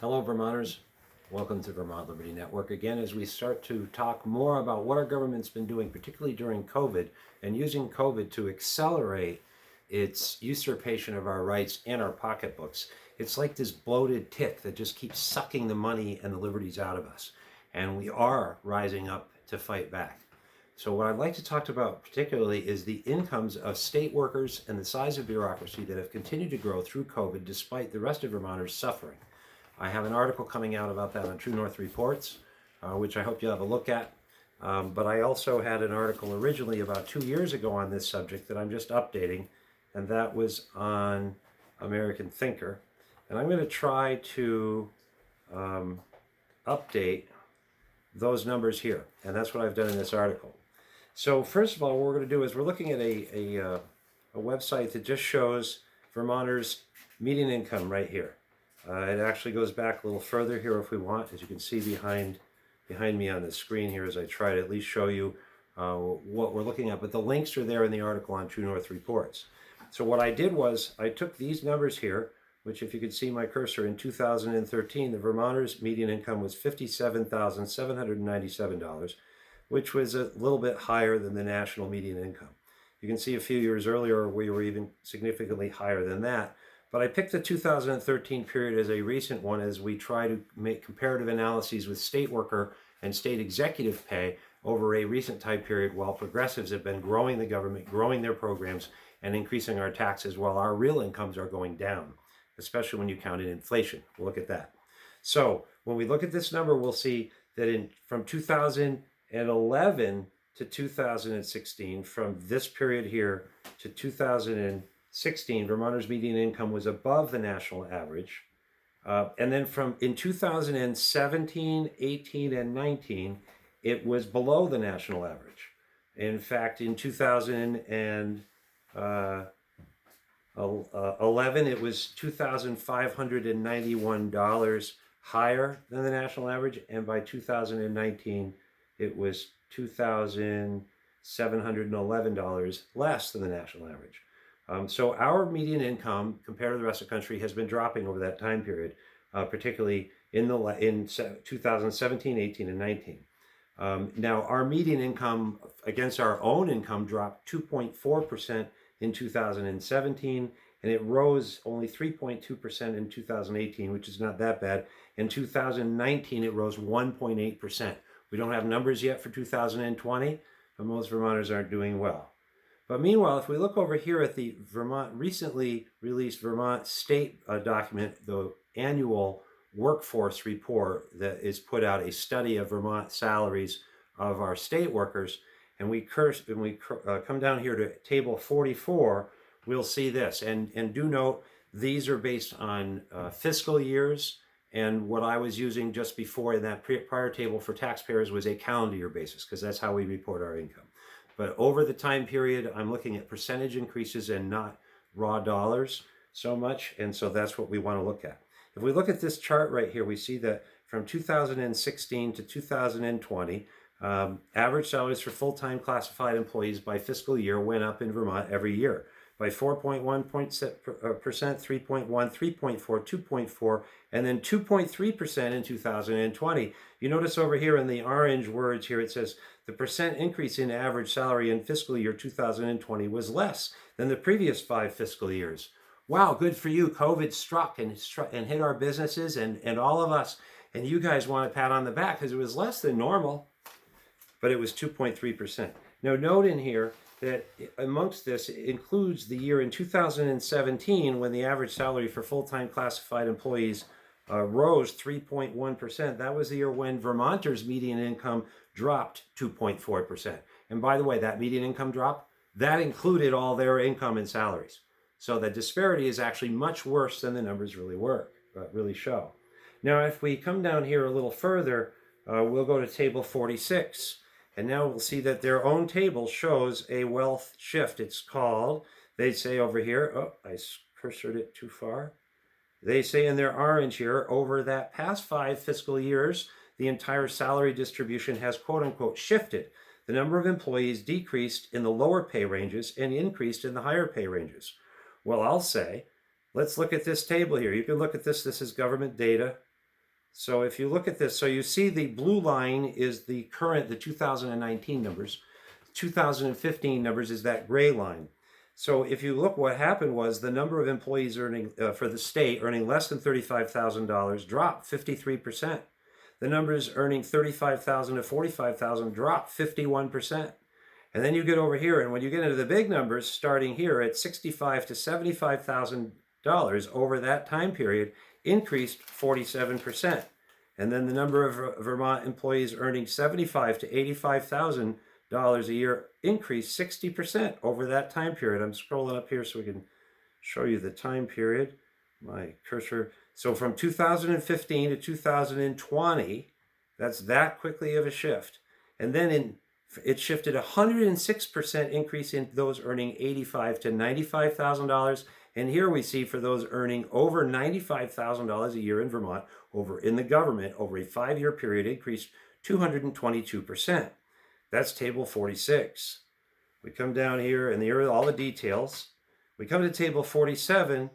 Hello, Vermonters. Welcome to Vermont Liberty Network again as we start to talk more about what our government's been doing, particularly during COVID, and using COVID to accelerate its usurpation of our rights and our pocketbooks. It's like this bloated tick that just keeps sucking the money and the liberties out of us. And we are rising up to fight back. So what I'd like to talk about particularly is the incomes of state workers and the size of bureaucracy that have continued to grow through COVID despite the rest of Vermonters suffering. I have an article coming out about that on True North Reports, which I hope you'll have a look at. But I also had an article originally about 2 years ago on this subject that I'm just updating, and that was on American Thinker. And I'm going to try to update those numbers here, and that's what I've done in this article. So first of all, what we're going to do is we're looking at a website that just shows Vermonters' median income right here. It actually goes back a little further here if we want, as you can see behind me on the screen here as I try to at least show you what we're looking at. But the links are there in the article on True North Reports. So what I did was I took these numbers here, which if you could see my cursor, in 2013, the Vermonters' median income was $57,797, which was a little bit higher than the national median income. You can see a few years earlier we were even significantly higher than that. But I picked the 2013 period as a recent one as we try to make comparative analyses with state worker and state executive pay over a recent time period while progressives have been growing the government, growing their programs, and increasing our taxes while our real incomes are going down, especially when you count in inflation. We'll look at that. So when we look at this number, we'll see that from 2011 to 2016, from this period here to 2016, Vermonters' median income was above the national average. And then in 2017, 18, and 19, it was below the national average. In fact, in 2011, it was $2,591 higher than the national average. And by 2019, it was $2,711 less than the national average. So our median income compared to the rest of the country has been dropping over that time period, particularly in 2017, 18, and 19. Now, our median income against our own income dropped 2.4% in 2017, and it rose only 3.2% in 2018, which is not that bad. In 2019, it rose 1.8%. We don't have numbers yet for 2020, but most Vermonters aren't doing well. But meanwhile, if we look over here at the recently released Vermont state document, the annual workforce report that is put out, a study of Vermont salaries of our state workers, and we come down here to table 44, we'll see this. And do note, these are based on fiscal years, and what I was using just before in that prior table for taxpayers was a calendar year basis, because that's how we report our income. But over the time period, I'm looking at percentage increases and not raw dollars so much. And so that's what we want to look at. If we look at this chart right here, we see that from 2016 to 2020, average salaries for full-time classified employees by fiscal year went up in Vermont every year by 4.1%, 3.1, 3.4, 2.4, and then 2.3% in 2020. You notice over here in the orange words here, it says the percent increase in average salary in fiscal year 2020 was less than the previous 5 fiscal years. Wow, good for you. COVID struck and hit our businesses and all of us. And you guys want a pat on the back because it was less than normal, but it was 2.3%. Now note in here that amongst this includes the year in 2017 when the average salary for full-time classified employees rose 3.1%. That was the year when Vermonters' median income dropped 2.4%. And by the way, that median income drop, that included all their income and salaries. So the disparity is actually much worse than the numbers really show. Now, if we come down here a little further, we'll go to table 46. And now we'll see that their own table shows a wealth shift. It's called, they say over here, oh, I cursored it too far. They say in their orange here, over that past 5 fiscal years, the entire salary distribution has quote unquote shifted. The number of employees decreased in the lower pay ranges and increased in the higher pay ranges. Well, I'll say, let's look at this table here. You can look at this. This is government data. So if you look at this, so you see the blue line is the current, the 2019 numbers. 2015 numbers is that gray line. So if you look, what happened was the number of employees earning for the state earning less than $35,000 dropped 53%. The numbers earning $35,000 to $45,000 dropped 51%. And then you get over here, and when you get into the big numbers, starting here at $65,000 to $75,000 over that time period, increased 47%. And then the number of Vermont employees earning $75,000 to $85,000 a year increased 60% over that time period. I'm scrolling up here so we can show you the time period. My cursor. So from 2015 to 2020, that's that quickly of a shift. And then it shifted 106% increase in those earning $85,000 to $95,000. And here we see for those earning over $95,000 a year in Vermont, over in the government, over a 5-year period, increased 222%. That's table 46. We come down here, and here are all the details. We come to table 47.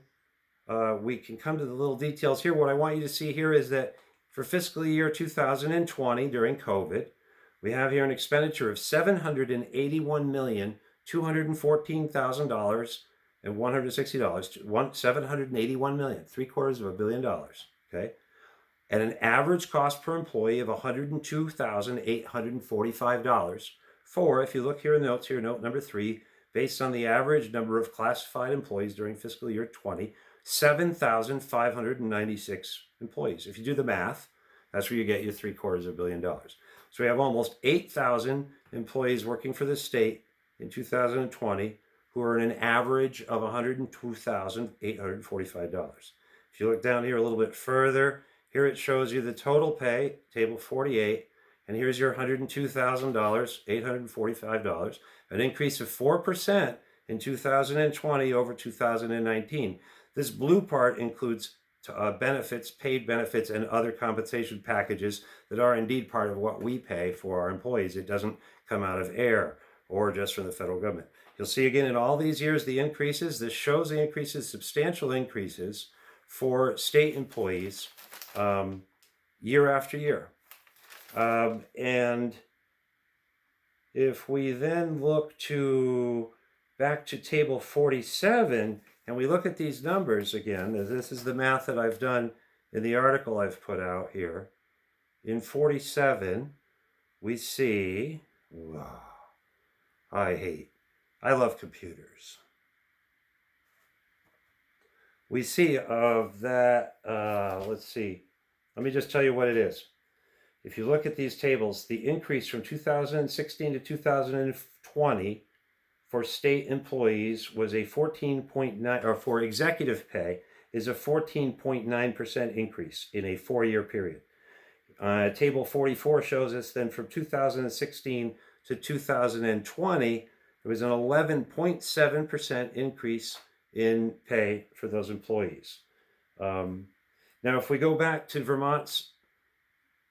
We can come to the little details here. What I want you to see here is that for fiscal year 2020, during COVID, we have here an expenditure of $781,214,000 and $160. $781 million, $781 million, okay? At an average cost per employee of $102,845 for, if you look here in the notes here, note number 3, based on the average number of classified employees during fiscal year 20, 7,596 employees. If you do the math, that's where you get your $750 million. So we have almost 8,000 employees working for the state in 2020 who earn an average of $102,845. If you look down here a little bit further, here it shows you the total pay, table 48, and here's your $102,845, an increase of 4% in 2020 over 2019. This blue part includes benefits, paid benefits, and other compensation packages that are indeed part of what we pay for our employees. It doesn't come out of air or just from the federal government. You'll see again in all these years the increases. This shows the increases, substantial increases for state employees year after year. And if we then look back to table 47, and we look at these numbers again, this is the math that I've done in the article I've put out here. In 47, we see, wow, I love computers. We see of that, let's see, let me just tell you what it is. If you look at these tables, the increase from 2016 to 2020 for state employees was a 14.9, or for executive pay is a 14.9% increase in a 4-year period. Table 44 shows us then from 2016 to 2020, there was an 11.7% increase in pay for those employees. Now, if we go back to Vermont's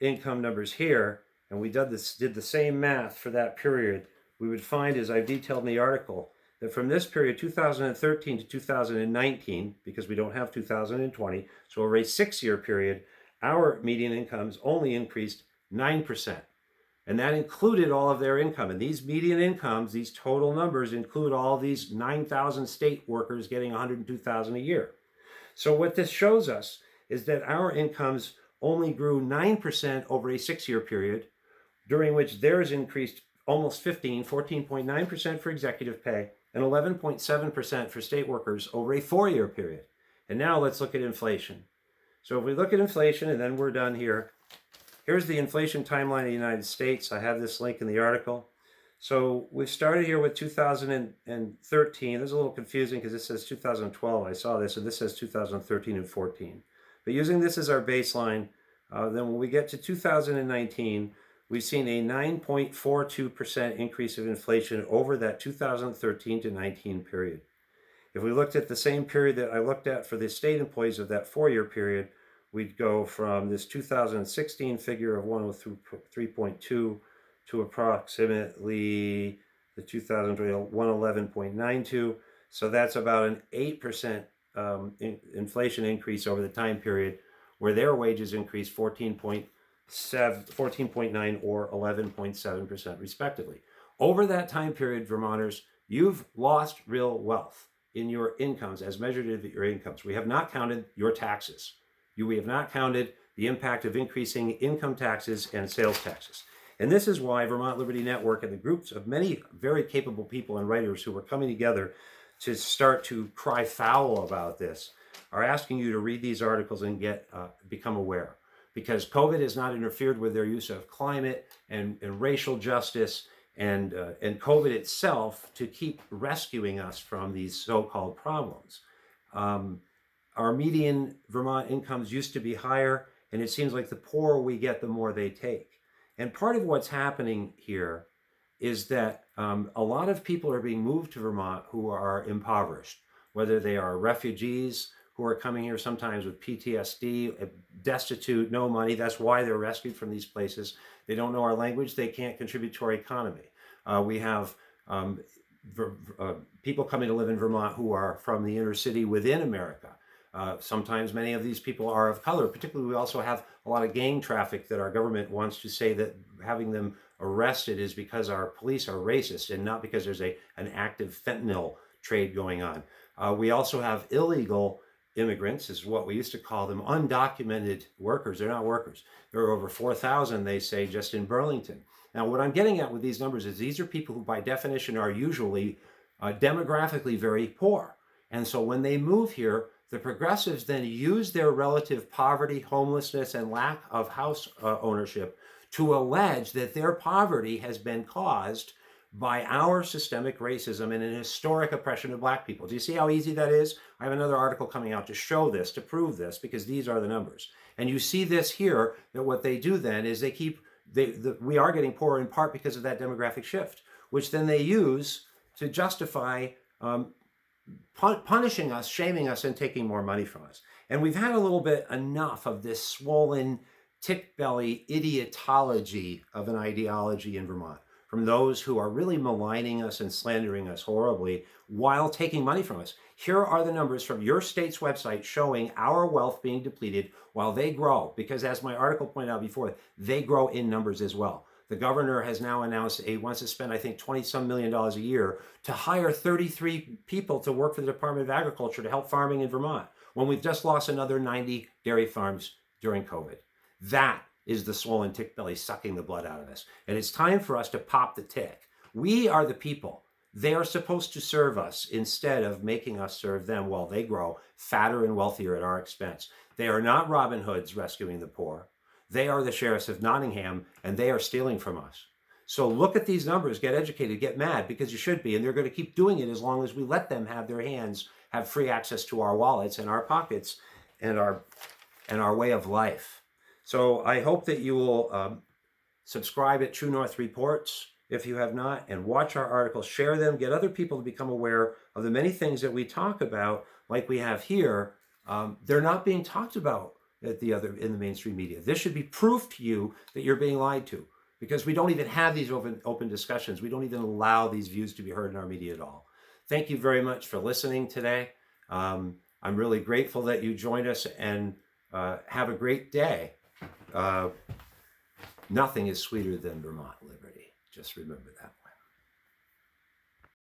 income numbers here, and we did the same math for that period, we would find, as I've detailed in the article, that from this period, 2013 to 2019, because we don't have 2020, so over a 6-year period, our median incomes only increased 9%. And that included all of their income. And these median incomes, these total numbers, include all these 9,000 state workers getting $102,000 a year. So what this shows us is that our incomes only grew 9% over a 6-year period, during which theirs increased almost 14.9% for executive pay, and 11.7% for state workers over a 4-year period. And now let's look at inflation. So if we look at inflation, and then we're done here, here's the inflation timeline of the United States. I have this link in the article. So we started here with 2013. This is a little confusing because it says 2012. I saw this, and this says 2013 and 14. But using this as our baseline, then when we get to 2019, we've seen a 9.42% increase of inflation over that 2013 to 19 period. If we looked at the same period that I looked at for the state employees of that 4-year period, we'd go from this 2016 figure of 103.2 to approximately the 2020 111.92. So that's about an 8% inflation increase over the time period where their wages increased 14.9 or 11.7% respectively. Over that time period, Vermonters, you've lost real wealth in your incomes as measured in your incomes. We have not counted your taxes. We have not counted the impact of increasing income taxes and sales taxes. And this is why Vermont Liberty Network and the groups of many very capable people and writers who are coming together to start to cry foul about this are asking you to read these articles and become aware. Because COVID has not interfered with their use of climate and racial justice and COVID itself to keep rescuing us from these so-called problems. Our median Vermont incomes used to be higher, and it seems like the poorer we get, the more they take. And part of what's happening here is that a lot of people are being moved to Vermont who are impoverished, whether they are refugees who are coming here sometimes with PTSD, destitute, no money. That's why they're rescued from these places. They don't know our language. They can't contribute to our economy. We have people coming to live in Vermont who are from the inner city within America. Sometimes many of these people are of color. Particularly, we also have a lot of gang traffic that our government wants to say that having them arrested is because our police are racist and not because there's an active fentanyl trade going on. We also have illegal immigrants, is what we used to call them, undocumented workers. They're not workers. There are over 4,000, they say, just in Burlington. Now, what I'm getting at with these numbers is these are people who by definition are usually demographically very poor. And so when they move here, the progressives then use their relative poverty, homelessness, and lack of house ownership to allege that their poverty has been caused by our systemic racism and an historic oppression of Black people. Do you see how easy that is? I have another article coming out to show this, to prove this, because these are the numbers. And you see this here, that what they do then is we are getting poorer in part because of that demographic shift, which then they use to justify punishing us, shaming us, and taking more money from us. And we've had a little bit enough of this swollen, tick-belly idiotology of an ideology in Vermont from those who are really maligning us and slandering us horribly while taking money from us. Here are the numbers from your state's website showing our wealth being depleted while they grow, because as my article pointed out before, they grow in numbers as well. The governor has now announced he wants to spend, I think, $20-some million a year to hire 33 people to work for the Department of Agriculture to help farming in Vermont, when we've just lost another 90 dairy farms during COVID. That is the swollen tick belly sucking the blood out of us. And it's time for us to pop the tick. We are the people. They are supposed to serve us instead of making us serve them while they grow fatter and wealthier at our expense. They are not Robin Hoods rescuing the poor. They are the sheriffs of Nottingham, and they are stealing from us. So look at these numbers, get educated, get mad, because you should be, and they're going to keep doing it as long as we let them have their hands, have free access to our wallets and our pockets and our way of life. So I hope that you will subscribe at True North Reports if you have not, and watch our articles, share them, get other people to become aware of the many things that we talk about, like we have here. They're not being talked about in the mainstream media. This should be proof to you that you're being lied to, because we don't even have these open discussions. We don't even allow these views to be heard in our media at all. Thank you very much for listening today. I'm really grateful that you joined us, and have a great day. Nothing is sweeter than Vermont liberty. Just remember that.